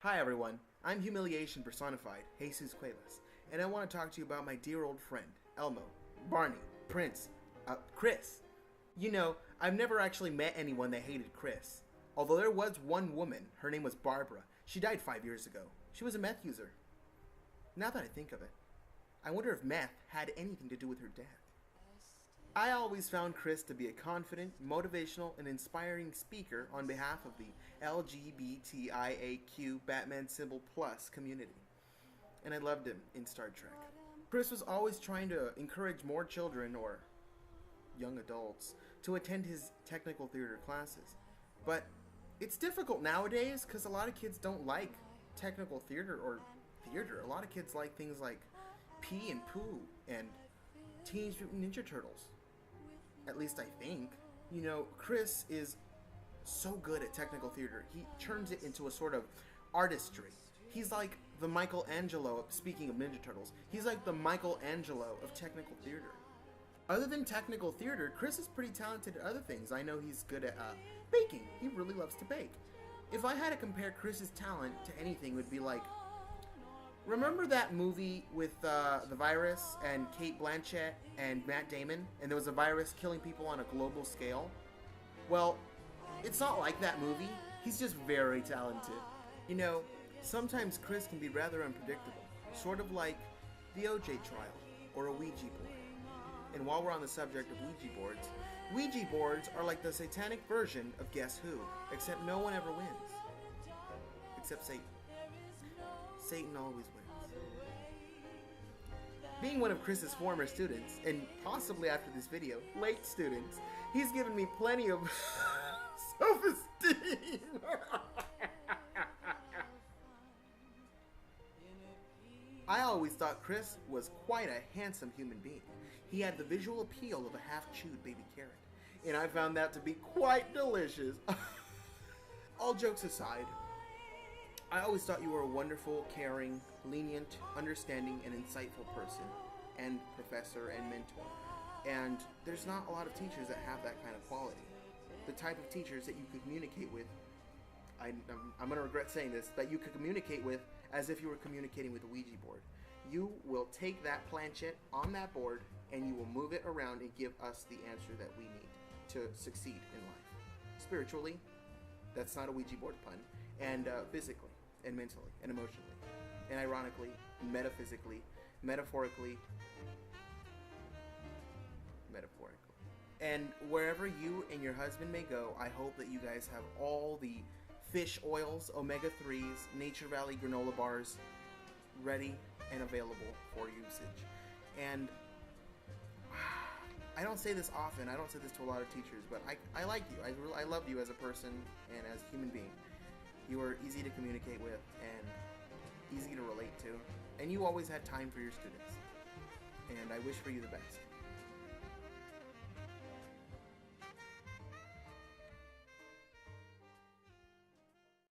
Hi everyone, I'm humiliation personified, Jesus Cuevas, and I want to talk to you about my dear old friend, Elmo, Barney, Prince, Chris. You know, I've never actually met anyone that hated Chris. Although there was one woman, her name was Barbara. She died 5 years ago. She was a meth user. Now that I think of it, I wonder if meth had anything to do with her death. I always found Chris to be a confident, motivational, and inspiring speaker on behalf of the LGBTIAQ Batman Symbol Plus community. And I loved him in Star Trek. Chris was always trying to encourage more children, or young adults, to attend his technical theater classes. But it's difficult nowadays because a lot of kids don't like technical theater or theater. A lot of kids like things like Pee and Pooh and Teenage Mutant Ninja Turtles. At least I think. You know, Chris is so good at technical theater. He turns it into a sort of artistry. He's like the Michelangelo, speaking of Ninja Turtles, he's like the Michelangelo of technical theater. Other than technical theater, Chris is pretty talented at other things. I know he's good at baking. He really loves to bake. If I had to compare Chris's talent to anything, it would be like, remember that movie with the virus and Kate Blanchett and Matt Damon? And there was a virus killing people on a global scale? Well, it's not like that movie. He's just very talented. You know, sometimes Chris can be rather unpredictable. Sort of like the OJ trial or a Ouija board. And while we're on the subject of Ouija boards are like the satanic version of Guess Who, except no one ever wins. Except Satan. Satan always wins. Being one of Chris's former students, and possibly after this video, late students, he's given me plenty of self-esteem. I always thought Chris was quite a handsome human being. He had the visual appeal of a half-chewed baby carrot, and I found that to be quite delicious. All jokes aside, I always thought you were a wonderful, caring, lenient, understanding, and insightful person, and professor and mentor. And there's not a lot of teachers that have that kind of quality. The type of teachers that you could communicate with, I'm going to regret saying this, that you could communicate with as if you were communicating with a Ouija board. You will take that planchette on that board and you will move it around and give us the answer that we need to succeed in life. Spiritually, that's not a Ouija board pun, and physically, and mentally, and emotionally, and ironically, metaphysically, metaphorically. And wherever you and your husband may go, I hope that you guys have all the fish oils, omega-3s, Nature Valley granola bars ready and available for usage. And I don't say this often, I don't say this to a lot of teachers, but I like you. I love you as a person and as a human being. You are easy to communicate with and easy to relate to. And you always had time for your students. And I wish for you the best.